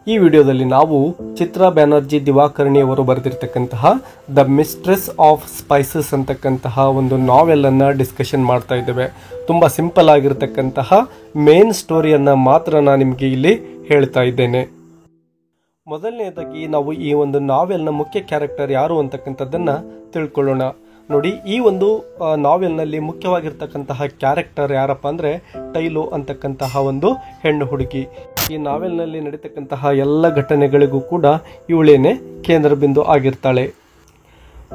ಈ ವಿಡಿಯೋದಲ್ಲಿ ನಾವು ಚಿತ್ರಾ ಬ್ಯಾನರ್ಜಿ ದಿವಾಕರ್ಣಿ ಅವರು ಬರೆದಿರ್ತಕ್ಕಂತಹ ದ ಮಿಸ್ಟ್ರೆಸ್ ಆಫ್ ಸ್ಪೈಸಸ್ ಅಂತಕ್ಕಂತಹ ಒಂದು ನಾವೆಲ್ ಅನ್ನ ಡಿಸ್ಕಷನ್ ಮಾಡ್ತಾ ಇದ್ದೇವೆ. ತುಂಬಾ ಸಿಂಪಲ್ ಆಗಿರತಕ್ಕಂತಹ ಮೇನ್ ಸ್ಟೋರಿಯನ್ನ ಮಾತ್ರ ನಾನು ನಿಮಗೆ ಇಲ್ಲಿ ಹೇಳ್ತಾ ಇದ್ದೇನೆ. ಮೊದಲನೇದಾಗಿ ನಾವು ಈ ಒಂದು ನಾವೆಲ್ನ ಮುಖ್ಯ ಕ್ಯಾರೆಕ್ಟರ್ ಯಾರು ಅಂತಕ್ಕಂಥದ್ದನ್ನ ತಿಳ್ಕೊಳ್ಳೋಣ. ನೋಡಿ, ಈ ಒಂದು ನಾವೆಲ್ನಲ್ಲಿ ಮುಖ್ಯವಾಗಿರ್ತಕ್ಕಂತಹ ಕ್ಯಾರೆಕ್ಟರ್ ಯಾರಪ್ಪ ಅಂದ್ರೆ ಟೈಲೋ ಅಂತಕ್ಕಂತಹ ಒಂದು ಹೆಣ್ಣು ಹುಡುಗಿ. ಈ ನಾವೆಲ್ನಲ್ಲಿ ನಡೀತಕ್ಕಂತಹ ಎಲ್ಲ ಘಟನೆಗಳಿಗೂ ಕೂಡ ಇವಳೇನೆ ಕೇಂದ್ರ ಬಿಂದು ಆಗಿರ್ತಾಳೆ.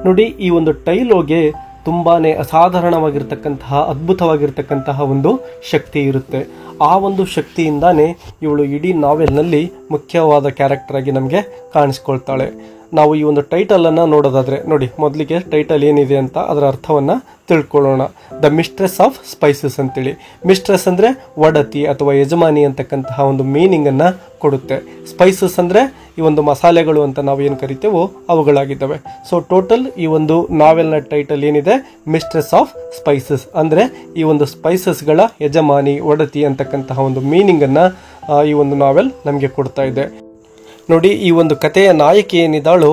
ನೋಡಿ, ಈ ಒಂದು ಟೈಲೋಗೆ ತುಂಬಾನೇ ಅಸಾಧಾರಣವಾಗಿರ್ತಕ್ಕಂತಹ ಅದ್ಭುತವಾಗಿರ್ತಕ್ಕಂತಹ ಒಂದು ಶಕ್ತಿ ಇರುತ್ತೆ. ಆ ಒಂದು ಶಕ್ತಿಯಿಂದಾನೇ ಇವಳು ಇಡೀ ನಾವೆಲ್ನಲ್ಲಿ ಮುಖ್ಯವಾದ ಕ್ಯಾರೆಕ್ಟರ್ ಆಗಿ ನಮಗೆ ಕಾಣಿಸ್ಕೊಳ್ತಾಳೆ. ನಾವು ಈ ಒಂದು ಟೈಟಲ್ ಅನ್ನ ನೋಡೋದಾದ್ರೆ ನೋಡಿ, ಮೊದಲಿಗೆ ಟೈಟಲ್ ಏನಿದೆ ಅಂತ ಅದರ ಅರ್ಥವನ್ನ ತಿಳ್ಕೊಳ್ಳೋಣ. ದ ಮಿಸ್ಟ್ರೆಸ್ ಆಫ್ ಸ್ಪೈಸಸ್ ಅಂತೇಳಿ. ಮಿಸ್ಟ್ರೆಸ್ ಅಂದ್ರೆ ಒಡತಿ ಅಥವಾ ಯಜಮಾನಿ ಅಂತಕ್ಕಂತಹ ಒಂದು ಮೀನಿಂಗ್ ಅನ್ನ ಕೊಡುತ್ತೆ. ಸ್ಪೈಸಸ್ ಅಂದ್ರೆ ಈ ಒಂದು ಮಸಾಲೆಗಳು ಅಂತ ನಾವು ಏನು ಕರಿತೇವೋ ಅವುಗಳಾಗಿದ್ದಾವೆ. ಸೊ ಟೋಟಲ್ ಈ ಒಂದು ನಾವೆಲ್ನ ಟೈಟಲ್ ಏನಿದೆ, ಮಿಸ್ಟ್ರೆಸ್ ಆಫ್ ಸ್ಪೈಸಸ್ ಅಂದ್ರೆ ಈ ಒಂದು ಸ್ಪೈಸಸ್ ಗಳ ಯಜಮಾನಿ, ಒಡತಿ ಅಂತಕ್ಕಂತಹ ಒಂದು ಮೀನಿಂಗ್ ಅನ್ನ ಈ ಒಂದು ನಾವೆಲ್ ನಮಗೆ ಕೊಡ್ತಾ ಇದೆ. ನೋಡಿ, ಈ ಒಂದು ಕಥೆಯ ನಾಯಕಿ ಏನಿದ್ದಾಳೋ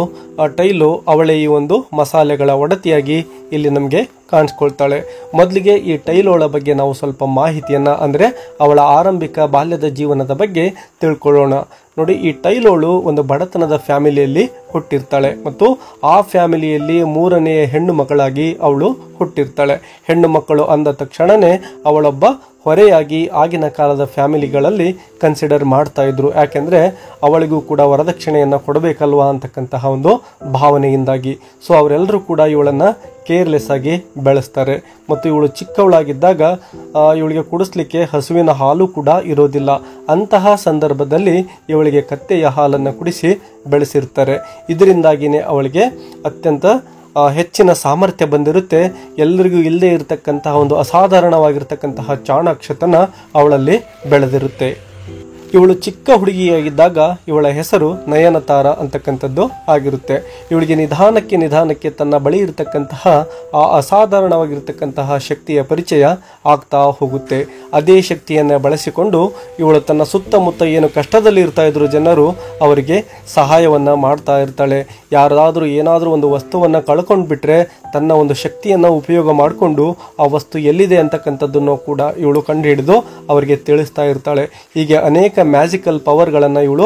ಟೈಲೋ, ಅವಳೇ ಈ ಒಂದು ಮಸಾಲೆಗಳ ಒಡತಿಯಾಗಿ ಇಲ್ಲಿ ನಮಗೆ ಕಾಣಿಸ್ಕೊಳ್ತಾಳೆ. ಮೊದಲಿಗೆ ಈ ಟೈಲೋಳ ಬಗ್ಗೆ ನಾವು ಸ್ವಲ್ಪ ಮಾಹಿತಿಯನ್ನ ಅಂದ್ರೆ ಅವಳ ಆರಂಭಿಕ ಬಾಲ್ಯದ ಜೀವನದ ಬಗ್ಗೆ ತಿಳ್ಕೊಳ್ಳೋಣ. ನೋಡಿ, ಈ ಟೈಲೋಳು ಒಂದು ಬಡತನದ ಫ್ಯಾಮಿಲಿಯಲ್ಲಿ ಹುಟ್ಟಿರ್ತಾಳೆ ಮತ್ತು ಆ ಫ್ಯಾಮಿಲಿಯಲ್ಲಿ ಮೂರನೆಯ ಹೆಣ್ಣು ಮಗಳಾಗಿ ಅವಳು ಹುಟ್ಟಿರ್ತಾಳೆ. ಹೆಣ್ಣು ಮಕ್ಕಳು ಅಂದ ತಕ್ಷಣನೇ ಅವಳೊಬ್ಬ ಹೊರೆಯಾಗಿ ಆಗಿನ ಕಾಲದ ಫ್ಯಾಮಿಲಿಗಳಲ್ಲಿ ಕನ್ಸಿಡರ್ ಮಾಡ್ತಾ ಇದ್ರು. ಯಾಕೆಂದ್ರೆ ಅವಳಿಗೂ ಕೂಡ ವರದಕ್ಷಿಣೆಯನ್ನ ಕೊಡಬೇಕಲ್ವಾ ಅಂತಕ್ಕಂತಹ ಒಂದು ಭಾವನೆಯಿಂದಾಗಿ. ಸೊ ಅವರೆಲ್ಲರೂ ಕೂಡ ಇವಳನ್ನ ಕೇರ್ಲೆಸ್ ಆಗಿ ಬೆಳೆಸ್ತಾರೆ. ಮತ್ತು ಇವಳು ಚಿಕ್ಕವಳಾಗಿದ್ದಾಗ ಇವಳಿಗೆ ಕುಡಿಸ್ಲಿಕ್ಕೆ ಹಸುವಿನ ಹಾಲು ಕೂಡ ಇರೋದಿಲ್ಲ. ಅಂತಹ ಸಂದರ್ಭದಲ್ಲಿ ಇವಳಿಗೆ ಕತ್ತೆಯ ಹಾಲನ್ನು ಕುಡಿಸಿ ಬೆಳೆಸಿರ್ತಾರೆ. ಇದರಿಂದಾಗಿನೇ ಅವಳಿಗೆ ಅತ್ಯಂತ ಹೆಚ್ಚಿನ ಸಾಮರ್ಥ್ಯ ಬಂದಿರುತ್ತೆ. ಎಲ್ಲರಿಗೂ ಇಲ್ಲದೆ ಇರತಕ್ಕಂತಹ ಒಂದು ಅಸಾಧಾರಣವಾಗಿರ್ತಕ್ಕಂತಹ ಚಾಣಾಕ್ಷತನ ಅವಳಲ್ಲಿ ಬೆಳೆದಿರುತ್ತೆ. ಇವಳು ಚಿಕ್ಕ ಹುಡುಗಿಯಾಗಿದ್ದಾಗ ಇವಳ ಹೆಸರು ನಯನತಾರ ಅಂತಕ್ಕಂಥದ್ದು ಆಗಿರುತ್ತೆ. ಇವಳಿಗೆ ನಿಧಾನಕ್ಕೆ ತನ್ನ ಬಳಿ ಇರತಕ್ಕಂತಹ ಆ ಅಸಾಧಾರಣವಾಗಿರ್ತಕ್ಕಂತಹ ಶಕ್ತಿಯ ಪರಿಚಯ ಆಗ್ತಾ ಹೋಗುತ್ತೆ. ಅದೇ ಶಕ್ತಿಯನ್ನ ಬಳಸಿಕೊಂಡು ಇವಳು ತನ್ನ ಸುತ್ತಮುತ್ತ ಏನು ಕಷ್ಟದಲ್ಲಿ ಇರ್ತಾ ಇದ್ರು ಜನರು, ಅವರಿಗೆ ಸಹಾಯವನ್ನ ಮಾಡ್ತಾ ಇರ್ತಾಳೆ. ಯಾರಾದ್ರೂ ಏನಾದ್ರೂ ಒಂದು ವಸ್ತುವನ್ನ ಕಳ್ಕೊಂಡ್ ಬಿಟ್ರೆ ತನ್ನ ಒಂದು ಶಕ್ತಿಯನ್ನ ಉಪಯೋಗ ಮಾಡಿಕೊಂಡು ಆ ವಸ್ತು ಎಲ್ಲಿದೆ ಅಂತಕ್ಕಂಥದ್ದನ್ನು ಕೂಡ ಇವಳು ಕಂಡುಹಿಡಿದು ಅವರಿಗೆ ತಿಳಿಸ್ತಾ ಇರ್ತಾಳೆ. ಹೀಗೆ ಅನೇಕ ಮ್ಯಾಜಿಕಲ್ ಪವರ್ಗಳನ್ನ ಇವಳು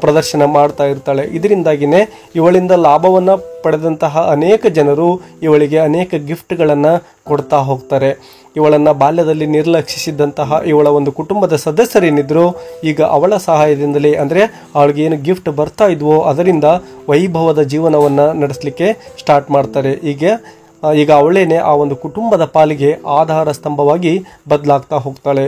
ಪ್ರದರ್ಶನ ಮಾಡ್ತಾ ಇರ್ತಾಳೆ. ಇದರಿಂದಾಗಿನೇ ಇವಳಿಂದ ಲಾಭವನ್ನ ಪಡೆದಂತಹ ಅನೇಕ ಜನರು ಇವಳಿಗೆ ಅನೇಕ ಗಿಫ್ಟ್ಗಳನ್ನ ಕೊಡ್ತಾ ಹೋಗ್ತಾರೆ. ಇವಳನ್ನ ಬಾಲ್ಯದಲ್ಲಿ ನಿರ್ಲಕ್ಷಿಸಿದಂತಹ ಇವಳ ಒಂದು ಕುಟುಂಬದ ಸದಸ್ಯರೇನಿದ್ರು, ಈಗ ಅವಳ ಸಹಾಯದಿಂದಲೇ ಅಂದ್ರೆ ಅವಳಿಗೆ ಏನು ಗಿಫ್ಟ್ ಬರ್ತಾ ಇದ್ವೋ ಅದರಿಂದ ವೈಭವದ ಜೀವನವನ್ನ ನಡೆಸಲಿಕ್ಕೆ ಸ್ಟಾರ್ಟ್ ಮಾಡ್ತಾರೆ. ಈಗ ಅವಳೇನೆ ಆ ಒಂದು ಕುಟುಂಬದ ಪಾಲಿಗೆ ಆಧಾರ ಸ್ತಂಭವಾಗಿ ಬದಲಾಗ್ತಾ ಹೋಗ್ತಾಳೆ.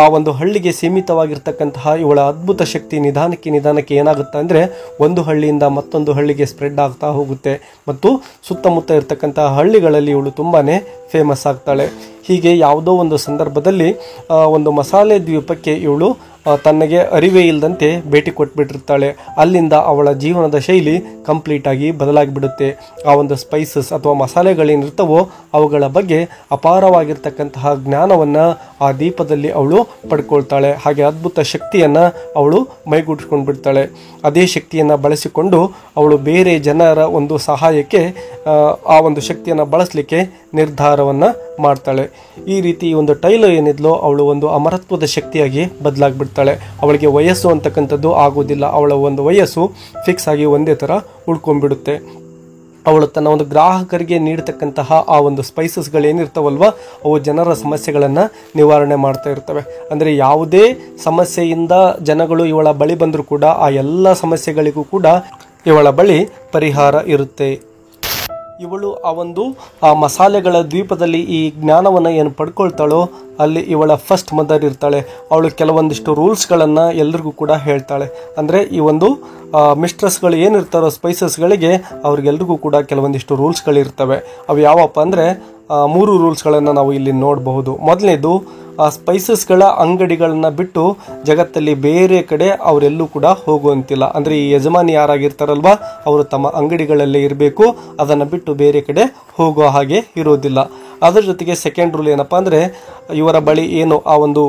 ಆ ಒಂದು ಹಳ್ಳಿಗೆ ಸೀಮಿತವಾಗಿರ್ತಕ್ಕಂತಹ ಇವಳ ಅದ್ಭುತ ಶಕ್ತಿ ನಿಧಾನಕ್ಕೆ ಏನಾಗುತ್ತೆ ಅಂದ್ರೆ ಒಂದು ಹಳ್ಳಿಯಿಂದ ಮತ್ತೊಂದು ಹಳ್ಳಿಗೆ ಸ್ಪ್ರೆಡ್ ಆಗ್ತಾ ಹೋಗುತ್ತೆ ಮತ್ತು ಸುತ್ತಮುತ್ತ ಇರತಕ್ಕಂತಹ ಹಳ್ಳಿಗಳಲ್ಲಿ ಇವಳು ತುಂಬಾನೇ ಫೇಮಸ್ ಆಗ್ತಾಳೆ. ಹೀಗೆ ಯಾವುದೋ ಒಂದು ಸಂದರ್ಭದಲ್ಲಿ ಒಂದು ಮಸಾಲೆ ದ್ವೀಪಕ್ಕೆ ಇವಳು ತನಗೆ ಅರಿವೇ ಇಲ್ಲದಂತೆ ಭೇಟಿ ಕೊಟ್ಬಿಟ್ಟಿರ್ತಾಳೆ. ಅಲ್ಲಿಂದ ಅವಳ ಜೀವನದ ಶೈಲಿ ಕಂಪ್ಲೀಟ್ ಆಗಿ ಬದಲಾಗಿಬಿಡುತ್ತೆ. ಆ ಒಂದು ಸ್ಪೈಸಸ್ ಅಥವಾ ಮಸಾಲೆಗಳೇನಿರ್ತವೋ ಅವುಗಳ ಬಗ್ಗೆ ಅಪಾರವಾಗಿರ್ತಕ್ಕಂತಹ ಜ್ಞಾನವನ್ನ ಆ ದೀಪದಲ್ಲಿ ಅವಳು ಪಡ್ಕೊಳ್ತಾಳೆ. ಹಾಗೆ ಅದ್ಭುತ ಶಕ್ತಿಯನ್ನ ಅವಳು ಮೈಗೂಡಿಸ್ಕೊಂಡು ಬಿಡ್ತಾಳೆ. ಅದೇ ಶಕ್ತಿಯನ್ನ ಬಳಸಿಕೊಂಡು ಅವಳು ಬೇರೆ ಜನರ ಒಂದು ಸಹಾಯಕ್ಕೆ ಆ ಒಂದು ಶಕ್ತಿಯನ್ನ ಬಳಸಲಿಕ್ಕೆ ನಿರ್ಧಾರವನ್ನ ಮಾಡ್ತಾಳೆ. ಈ ರೀತಿ ಒಂದು ಟೈಲೋ ಏನಿದ್ಲೋ ಅವಳು ಒಂದು ಅಮರತ್ವದ ಶಕ್ತಿಯಾಗಿ ಬದಲಾಗ್ಬಿಡ್ತಾಳೆ. ಅವಳಿಗೆ ವಯಸ್ಸು ಅಂತಕ್ಕಂಥದ್ದು ಆಗೋದಿಲ್ಲ. ಅವಳ ಒಂದು ವಯಸ್ಸು ಫಿಕ್ಸ್ ಆಗಿ ಒಂದೇ ತರ ಉಳ್ಕೊಂಡ್ಬಿಡುತ್ತೆ. ಅವಳು ತನ್ನ ಒಂದು ಗ್ರಾಹಕರಿಗೆ ನೀಡತಕ್ಕಂತಹ ಆ ಒಂದು ಸ್ಪೈಸಸ್ಗಳೇನಿರ್ತಾವಲ್ವಾ, ಅವು ಜನರ ಸಮಸ್ಯೆಗಳನ್ನ ನಿವಾರಣೆ ಮಾಡ್ತಾ ಇರ್ತವೆ. ಅಂದ್ರೆ ಯಾವುದೇ ಸಮಸ್ಯೆಯಿಂದ ಜನಗಳು ಇವಳ ಬಳಿ ಬಂದರೂ ಕೂಡ ಆ ಎಲ್ಲ ಸಮಸ್ಯೆಗಳಿಗೂ ಕೂಡ ಇವಳ ಬಳಿ ಪರಿಹಾರ ಇರುತ್ತೆ. ಇವಳು ಆ ಮಸಾಲೆಗಳ ದ್ವೀಪದಲ್ಲಿ ಈ ಜ್ಞಾನವನ್ನ ಏನು ಪಡ್ಕೊಳ್ತಾಳೋ ಅಲ್ಲಿ ಇವಳ ಫಸ್ಟ್ ಮದರ್ ಇರ್ತಾಳೆ. ಅವಳು ಕೆಲವೊಂದಿಷ್ಟು ರೂಲ್ಸ್ಗಳನ್ನ ಎಲ್ರಿಗೂ ಕೂಡ ಹೇಳ್ತಾಳೆ. ಅಂದ್ರೆ ಈ ಒಂದು ಮಿಸ್ಟ್ರೆಸ್ಗಳು ಏನಿರ್ತಾರೋ ಸ್ಪೈಸಸ್ಗಳಿಗೆ ಅವ್ರಿಗೆಲ್ರಿಗೂ ಕೂಡ ಕೆಲವೊಂದಿಷ್ಟು ರೂಲ್ಸ್ಗಳಿರ್ತವೆ. ಅವು ಯಾವಪ್ಪ ಅಂದ್ರೆ 3 ರೂಲ್ಸ್ಗಳನ್ನು ನಾವು ಇಲ್ಲಿ ನೋಡಬಹುದು. ಮೊದಲನೇದು, ಸ್ಪೈಸಸ್ಗಳ ಅಂಗಡಿಗಳನ್ನ ಬಿಟ್ಟು ಜಗತ್ತಲ್ಲಿ ಬೇರೆ ಕಡೆ ಅವರೆಲ್ಲೂ ಕೂಡ ಹೋಗುವಂತಿಲ್ಲ. ಅಂದ್ರೆ ಈ ಯಜಮಾನಿ ಯಾರಾಗಿರ್ತಾರಲ್ವಾ ಅವರು ತಮ್ಮ ಅಂಗಡಿಗಳಲ್ಲೇ ಇರಬೇಕು, ಅದನ್ನ ಬಿಟ್ಟು ಬೇರೆ ಕಡೆ ಹೋಗೋ ಹಾಗೆ ಇರೋದಿಲ್ಲ. ಅದರ ಜೊತೆಗೆ ಸೆಕೆಂಡ್ ರೂಲ್ ಏನಪ್ಪಾ ಅಂದರೆ, ಇವರ ಬಳಿ ಏನು ಆ ಒಂದು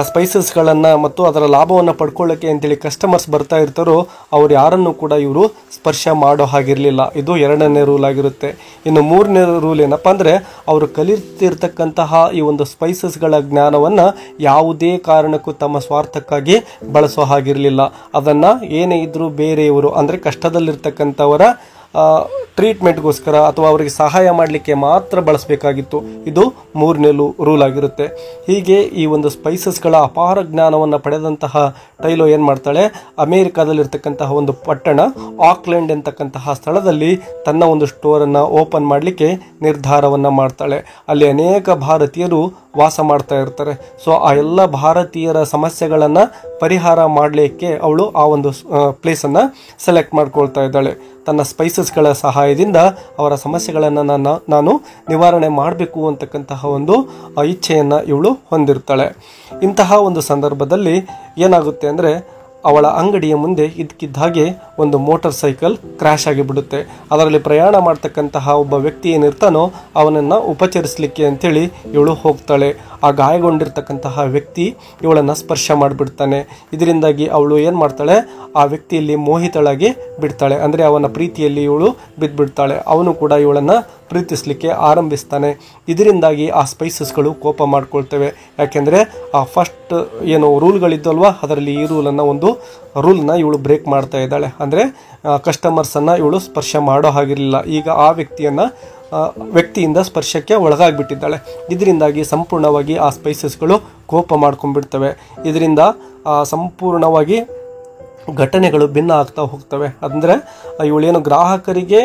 ಸ್ಪೈಸಸ್ಗಳನ್ನು ಮತ್ತು ಅದರ ಲಾಭವನ್ನು ಪಡ್ಕೊಳ್ಳೋಕ್ಕೆ ಅಂತೇಳಿ ಕಸ್ಟಮರ್ಸ್ ಬರ್ತಾ ಇರ್ತಾರೋ ಅವ್ರು ಯಾರನ್ನು ಕೂಡ ಇವರು ಸ್ಪರ್ಶ ಮಾಡೋ ಹಾಗಿರಲಿಲ್ಲ. ಇದು 2ನೇ ರೂಲ್ ಆಗಿರುತ್ತೆ. ಇನ್ನು 3ನೇ ರೂಲ್ ಏನಪ್ಪ ಅಂದರೆ, ಅವರು ಕಲಿತಿರ್ತಕ್ಕಂತಹ ಈ ಒಂದು ಸ್ಪೈಸಸ್ಗಳ ಜ್ಞಾನವನ್ನು ಯಾವುದೇ ಕಾರಣಕ್ಕೂ ತಮ್ಮ ಸ್ವಾರ್ಥಕ್ಕಾಗಿ ಬಳಸೋ ಹಾಗಿರಲಿಲ್ಲ. ಅದನ್ನು ಏನೇ ಇದ್ರೂ ಬೇರೆಯವರು ಅಂದರೆ ಕಷ್ಟದಲ್ಲಿರ್ತಕ್ಕಂಥವರ ಟ್ರೀಟ್ಮೆಂಟ್ಗೋಸ್ಕರ ಅಥವಾ ಅವರಿಗೆ ಸಹಾಯ ಮಾಡಲಿಕ್ಕೆ ಮಾತ್ರ ಬಳಸಬೇಕಾಗಿತ್ತು. ಇದು 3ನೇ ರೂಲ್ ಆಗಿರುತ್ತೆ. ಹೀಗೆ ಈ ಒಂದು ಸ್ಪೈಸಸ್ಗಳ ಅಪಾರ ಜ್ಞಾನವನ್ನು ಪಡೆದಂತಹ ಟೈಲೋ ಏನು ಮಾಡ್ತಾಳೆ, ಅಮೇರಿಕಾದಲ್ಲಿರ್ತಕ್ಕಂತಹ ಒಂದು ಪಟ್ಟಣ ಆಕ್ಲೆಂಡ್ ಎಂತಕ್ಕಂತಹ ಸ್ಥಳದಲ್ಲಿ ತನ್ನ ಒಂದು ಸ್ಟೋರನ್ನು ಓಪನ್ ಮಾಡಲಿಕ್ಕೆ ನಿರ್ಧಾರವನ್ನು ಮಾಡ್ತಾಳೆ. ಅಲ್ಲಿ ಅನೇಕ ಭಾರತೀಯರು ವಾಸ ಮಾಡ್ತಾ ಇರ್ತಾರೆ. ಸೊ ಆ ಎಲ್ಲ ಭಾರತೀಯರ ಸಮಸ್ಯೆಗಳನ್ನು ಪರಿಹಾರ ಮಾಡಲಿಕ್ಕೆ ಅವಳು ಆ ಒಂದು ಪ್ಲೇಸನ್ನು ಸೆಲೆಕ್ಟ್ ಮಾಡ್ಕೊಳ್ತಾ ಇದ್ದಾಳೆ. ತನ್ನ ಸ್ಪೈಸಸ್ಗಳ ಸಹಾಯದಿಂದ ಅವರ ಸಮಸ್ಯೆಗಳನ್ನು ನಾನು ನಿವಾರಣೆ ಮಾಡಬೇಕು ಅಂತಕ್ಕಂತಹ ಒಂದು ಇಚ್ಛೆಯನ್ನು ಇವಳು ಹೊಂದಿರ್ತಾಳೆ. ಇಂತಹ ಒಂದು ಸಂದರ್ಭದಲ್ಲಿ ಏನಾಗುತ್ತೆ ಅಂದರೆ, ಅವಳ ಅಂಗಡಿಯ ಮುಂದೆ ಇದ್ದಕ್ಕಿದ್ದ ಹಾಗೆ ಒಂದು ಮೋಟಾರ್ ಸೈಕಲ್ ಕ್ರ್ಯಾಶ್ ಆಗಿಬಿಡುತ್ತೆ. ಅದರಲ್ಲಿ ಪ್ರಯಾಣ ಮಾಡ್ತಕ್ಕಂತಹ ಒಬ್ಬ ವ್ಯಕ್ತಿ ಏನಿರ್ತಾನೋ ಅವನನ್ನು ಉಪಚರಿಸಲಿಕ್ಕೆ ಅಂತೇಳಿ ಇವಳು ಹೋಗ್ತಾಳೆ. ಆ ಗಾಯಗೊಂಡಿರ್ತಕ್ಕಂತಹ ವ್ಯಕ್ತಿ ಇವಳನ್ನು ಸ್ಪರ್ಶ ಮಾಡಿಬಿಡ್ತಾನೆ. ಇದರಿಂದಾಗಿ ಅವಳು ಏನು ಮಾಡ್ತಾಳೆ, ಆ ವ್ಯಕ್ತಿಯಲ್ಲಿ ಮೋಹಿತಳಾಗಿ ಬಿಡ್ತಾಳೆ. ಅಂದರೆ ಅವನ ಪ್ರೀತಿಯಲ್ಲಿ ಇವಳು ಬಿದ್ದುಬಿಡ್ತಾಳೆ. ಅವನು ಕೂಡ ಇವಳನ್ನು ಪ್ರೀತಿಸಲಿಕ್ಕೆ ಆರಂಭಿಸ್ತಾನೆ. ಇದರಿಂದಾಗಿ ಆ ಸ್ಪೈಸಸ್ಗಳು ಕೋಪ ಮಾಡ್ಕೊಳ್ತವೆ. ಯಾಕೆಂದರೆ ಆ ಫಸ್ಟ್ ಏನು ರೂಲ್ಗಳಿದ್ದಲ್ವ ಅದರಲ್ಲಿ ಈ ಒಂದು ರೂಲ್ನ ಇವಳು ಬ್ರೇಕ್ ಮಾಡ್ತಾ ಇದ್ದಾಳೆ. ಅಂದರೆ ಕಸ್ಟಮರ್ಸನ್ನು ಇವಳು ಸ್ಪರ್ಶ ಮಾಡೋ ಹಾಗಿರಲಿಲ್ಲ. ಈಗ ಆ ವ್ಯಕ್ತಿಯಿಂದ ಸ್ಪರ್ಶಕ್ಕೆ ಒಳಗಾಗ್ಬಿಟ್ಟಿದ್ದಾಳೆ. ಇದರಿಂದಾಗಿ ಸಂಪೂರ್ಣವಾಗಿ ಆ ಸ್ಪೈಸಸ್ಗಳು ಕೋಪ ಮಾಡ್ಕೊಂಡ್ಬಿಡ್ತವೆ. ಇದರಿಂದ ಸಂಪೂರ್ಣವಾಗಿ ಘಟನೆಗಳು ಭಿನ್ನ ಆಗ್ತಾ ಹೋಗ್ತವೆ. ಅಂದರೆ ಇವಳೇನು ಗ್ರಾಹಕರಿಗೆ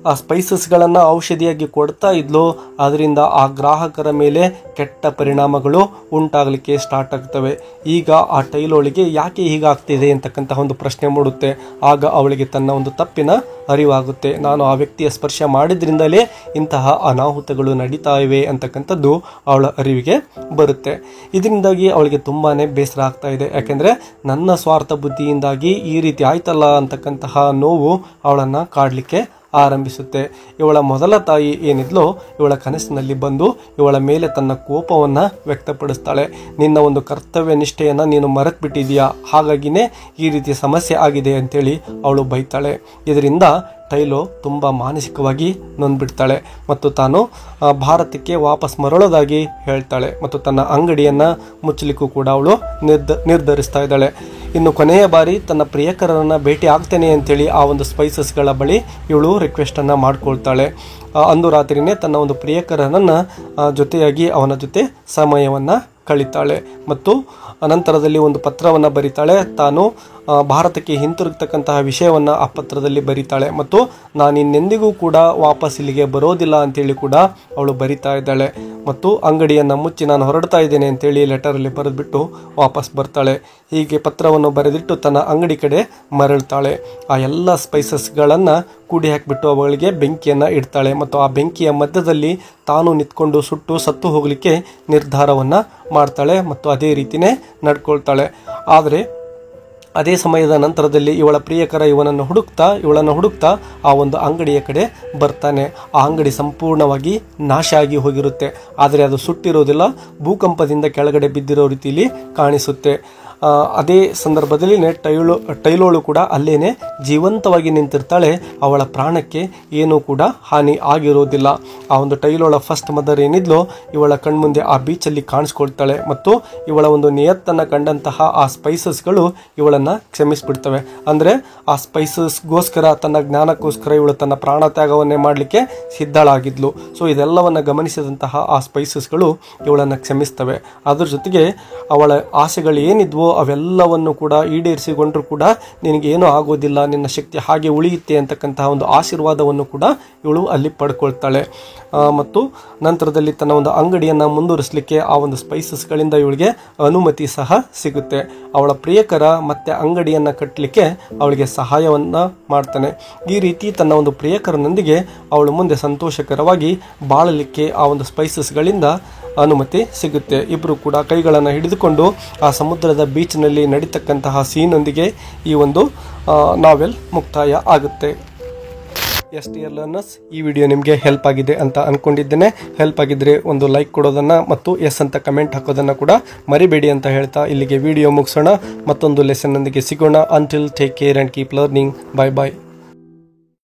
ಆ ಸ್ಪೈಸಸ್ಗಳನ್ನು ಔಷಧಿಯಾಗಿ ಕೊಡ್ತಾ ಇದ್ಲು, ಅದರಿಂದ ಆ ಗ್ರಾಹಕರ ಮೇಲೆ ಕೆಟ್ಟ ಪರಿಣಾಮಗಳು ಉಂಟಾಗಲಿಕ್ಕೆ ಸ್ಟಾರ್ಟ್ ಆಗ್ತವೆ. ಈಗ ಆ ಟೈಲೋಳಿಗೆ ಯಾಕೆ ಹೀಗಾಗ್ತಿದೆ ಅಂತಕ್ಕಂತಹ ಒಂದು ಪ್ರಶ್ನೆ ಮೂಡುತ್ತೆ. ಆಗ ಅವಳಿಗೆ ತನ್ನ ಒಂದು ತಪ್ಪಿನ ಅರಿವಾಗುತ್ತೆ. ನಾನು ಆ ವ್ಯಕ್ತಿಯ ಸ್ಪರ್ಶ ಮಾಡಿದ್ರಿಂದಲೇ ಇಂತಹ ಅನಾಹುತಗಳು ನಡೀತಾ ಇವೆ ಅಂತಕ್ಕಂಥದ್ದು ಅವಳ ಅರಿವಿಗೆ ಬರುತ್ತೆ. ಇದರಿಂದಾಗಿ ಅವಳಿಗೆ ತುಂಬಾ ಬೇಸರ ಆಗ್ತಾ ಇದೆ. ಯಾಕೆಂದರೆ ನನ್ನ ಸ್ವಾರ್ಥ ಬುದ್ಧಿಯಿಂದಾಗಿ ಈ ರೀತಿ ಆಯ್ತಲ್ಲ ಅಂತಕ್ಕಂತಹ ನೋವು ಅವಳನ್ನು ಕಾಡಲಿಕ್ಕೆ ಆರಂಭಿಸುತ್ತೆ. ಇವಳ ಮೊದಲ ತಾಯಿ ಏನಿದ್ಲೋ ಇವಳ ಕನಸಿನಲ್ಲಿ ಬಂದು ಇವಳ ಮೇಲೆ ತನ್ನ ಕೋಪವನ್ನು ವ್ಯಕ್ತಪಡಿಸ್ತಾಳೆ. ನಿನ್ನ ಒಂದು ಕರ್ತವ್ಯ ನಿಷ್ಠೆಯನ್ನು ನೀನು ಮರೆತುಬಿಟ್ಟಿದೀಯಾ, ಹಾಗಾಗಿನೇ ಈ ರೀತಿ ಸಮಸ್ಯೆ ಆಗಿದೆ ಅಂತೇಳಿ ಅವಳು ಬೈತಾಳೆ. ಇದರಿಂದ ಟೈಲೋ ತುಂಬ ಮಾನಸಿಕವಾಗಿ ನೊಂದ್ಬಿಡ್ತಾಳೆ ಮತ್ತು ತಾನು ಭಾರತಕ್ಕೆ ವಾಪಸ್ ಮರಳೋದಾಗಿ ಹೇಳ್ತಾಳೆ ಮತ್ತು ತನ್ನ ಅಂಗಡಿಯನ್ನು ಮುಚ್ಚಲಿಕ್ಕೂ ಕೂಡ ಅವಳು ನಿರ್ಧರಿಸ್ತಾ ಇದ್ದಾಳೆ. ಇನ್ನು ಕೊನೆಯ ಬಾರಿ ತನ್ನ ಪ್ರಿಯಕರನ್ನು ಭೇಟಿ ಆಗ್ತೇನೆ ಅಂತೇಳಿ ಆ ಒಂದು ಸ್ಪೈಸಸ್ಗಳ ಬಳಿ ಇವಳು ರಿಕ್ವೆಸ್ಟನ್ನು ಮಾಡ್ಕೊಳ್ತಾಳೆ. ಅಂದು ರಾತ್ರಿನೇ ತನ್ನ ಒಂದು ಪ್ರಿಯಕರನನ್ನು ಜೊತೆಯಾಗಿ ಅವನ ಜೊತೆ ಸಮಯವನ್ನು ಕಳೀತಾಳೆ ಮತ್ತು ಅನಂತರದಲ್ಲಿ ಒಂದು ಪತ್ರವನ್ನು ಬರೀತಾಳೆ. ತಾನು ಭಾರತಕ್ಕೆ ಹಿಂತಿರುಗತಕ್ಕಂತಹ ವಿಷಯವನ್ನು ಆ ಪತ್ರದಲ್ಲಿ ಬರೀತಾಳೆ ಮತ್ತು ನಾನು ಇನ್ನೆಂದಿಗೂ ಕೂಡ ವಾಪಸ್ ಇಲ್ಲಿಗೆ ಬರೋದಿಲ್ಲ ಅಂತೇಳಿ ಕೂಡ ಅವಳು ಬರಿತಾ ಇದ್ದಾಳೆ ಮತ್ತು ಅಂಗಡಿಯನ್ನು ಮುಚ್ಚಿ ನಾನು ಹೊರಡ್ತಾ ಇದ್ದೇನೆ ಅಂತೇಳಿ ಲೆಟರಲ್ಲಿ ಬರೆದ್ಬಿಟ್ಟು ವಾಪಸ್ ಬರ್ತಾಳೆ. ಹೀಗೆ ಪತ್ರವನ್ನು ಬರೆದಿಟ್ಟು ತನ್ನ ಅಂಗಡಿ ಕಡೆ ಮರಳ್ತಾಳೆ. ಆ ಎಲ್ಲ ಸ್ಪೈಸಸ್ಗಳನ್ನು ಕೂಡಿ ಹಾಕಿಬಿಟ್ಟು ಅವುಗಳಿಗೆ ಬೆಂಕಿಯನ್ನು ಇಡ್ತಾಳೆ ಮತ್ತು ಆ ಬೆಂಕಿಯ ಮಧ್ಯದಲ್ಲಿ ತಾನು ನಿಂತ್ಕೊಂಡು ಸುಟ್ಟು ಸತ್ತು ಹೋಗಲಿಕ್ಕೆ ನಿರ್ಧಾರವನ್ನು ಮಾಡ್ತಾಳೆ ಮತ್ತು ಅದೇ ರೀತಿಯೇ ನಡ್ಕೊಳ್ತಾಳೆ. ಆದರೆ ಅದೇ ಸಮಯದ ನಂತರದಲ್ಲಿ ಇವಳ ಪ್ರಿಯಕರ ಇವಳನ್ನು ಹುಡುಕ್ತಾ ಆ ಒಂದು ಅಂಗಡಿಯ ಕಡೆ ಬರ್ತಾನೆ. ಆ ಅಂಗಡಿ ಸಂಪೂರ್ಣವಾಗಿ ನಾಶ ಆಗಿ ಹೋಗಿರುತ್ತೆ. ಆದರೆ ಅದು ಸುಟ್ಟಿರೋದಿಲ್ಲ, ಭೂಕಂಪದಿಂದ ಕೆಳಗಡೆ ಬಿದ್ದಿರೋ ರೀತಿಯಲ್ಲಿ ಕಾಣಿಸುತ್ತೆ. ಅದೇ ಸಂದರ್ಭದಲ್ಲಿ ಟೈಲೋಳು ಕೂಡ ಅಲ್ಲೇನೆ ಜೀವಂತವಾಗಿ ನಿಂತಿರ್ತಾಳೆ. ಅವಳ ಪ್ರಾಣಕ್ಕೆ ಏನೂ ಕೂಡ ಹಾನಿ ಆಗಿರೋದಿಲ್ಲ. ಆ ಒಂದು ಟೈಲೋಳ ಫಸ್ಟ್ ಮದರ್ ಏನಿದ್ಲೋ ಇವಳ ಕಣ್ಮುಂದೆ ಆ ಬೀಚಲ್ಲಿ ಕಾಣಿಸ್ಕೊಳ್ತಾಳೆ ಮತ್ತು ಇವಳ ಒಂದು ನಿಯತ್ತನ್ನು ಕಂಡಂತಹ ಆ ಸ್ಪೈಸಸ್ಗಳು ಇವಳನ್ನು ಕ್ಷಮಿಸ್ಬಿಡ್ತವೆ. ಅಂದರೆ ಆ ಸ್ಪೈಸಸ್ಗೋಸ್ಕರ ತನ್ನ ಜ್ಞಾನಕ್ಕೋಸ್ಕರ ಇವಳು ತನ್ನ ಪ್ರಾಣ ತ್ಯಾಗವನ್ನೇ ಮಾಡಲಿಕ್ಕೆ ಸಿದ್ಧಳಾಗಿದ್ಲು. ಸೊ ಇದೆಲ್ಲವನ್ನು ಗಮನಿಸಿದಂತಹ ಆ ಸ್ಪೈಸಸ್ಗಳು ಇವಳನ್ನು ಕ್ಷಮಿಸ್ತವೆ. ಅದ್ರ ಜೊತೆಗೆ ಅವಳ ಆಸೆಗಳು ಏನಿದ್ವೋ ಅವೆಲ್ಲವನ್ನು ಕೂಡ ಈಡೇರಿಸಿಕೊಂಡ್ರೂ ಕೂಡ ನಿನಗೇನೂ ಆಗೋದಿಲ್ಲ, ನಿನ್ನ ಶಕ್ತಿ ಹಾಗೆ ಉಳಿಯುತ್ತೆ ಅಂತಕ್ಕಂತಹ ಒಂದು ಆಶೀರ್ವಾದವನ್ನು ಕೂಡ ಇವಳು ಅಲ್ಲಿ ಪಡ್ಕೊಳ್ತಾಳೆ. ಮತ್ತು ನಂತರದಲ್ಲಿ ತನ್ನ ಒಂದು ಅಂಗಡಿಯನ್ನು ಮುಂದುವರಿಸಲಿಕ್ಕೆ ಆ ಒಂದು ಸ್ಪೈಸಸ್ಗಳಿಂದ ಇವಳಿಗೆ ಅನುಮತಿ ಸಹ ಸಿಗುತ್ತೆ. ಅವಳ ಪ್ರಿಯಕರ ಮತ್ತೆ ಅಂಗಡಿಯನ್ನು ಕಟ್ಟಲಿಕ್ಕೆ ಅವಳಿಗೆ ಸಹಾಯವನ್ನು ಮಾಡ್ತಾನೆ. ಈ ರೀತಿ ತನ್ನ ಒಂದು ಪ್ರಿಯಕರನೊಂದಿಗೆ ಅವಳು ಮುಂದೆ ಸಂತೋಷಕರವಾಗಿ ಬಾಳಲಿಕ್ಕೆ ಆ ಒಂದು ಸ್ಪೈಸಸ್ಗಳಿಂದ ಅನುಮತಿ ಸಿಗುತ್ತೆ. ಇಬ್ಬರು ಕೂಡ ಕೈಗಳನ್ನು ಹಿಡಿದುಕೊಂಡು ಆ ಸಮುದ್ರದ ಬೀಚ್ನಲ್ಲಿ ನಡೀತಕ್ಕಂತಹ ಸೀನೊಂದಿಗೆ ಈ ಒಂದು ನಾವೆಲ್ ಮುಕ್ತಾಯ ಆಗುತ್ತೆ. ಎಸ್ ಡಿಯರ್ ಲರ್ನರ್ಸ್, ಈ ವಿಡಿಯೋ ನಿಮಗೆ ಹೆಲ್ಪ್ ಆಗಿದೆ ಅಂತ ಅನ್ಕೊಂಡಿದ್ದೇನೆ. ಹೆಲ್ಪ್ ಆಗಿದ್ರೆ ಒಂದು ಲೈಕ್ ಕೊಡೋದನ್ನ ಮತ್ತು ಎಸ್ ಅಂತ ಕಮೆಂಟ್ ಹಾಕೋದನ್ನ ಕೂಡ ಮರಿಬೇಡಿ ಅಂತ ಹೇಳ್ತಾ ಇಲ್ಲಿಗೆ ವಿಡಿಯೋ ಮುಗಿಸೋಣ. ಮತ್ತೊಂದು ಲೆಸನ್ ನೊಂದಿಗೆ ಸಿಗೋಣ. Until take care and keep learning. Bye bye.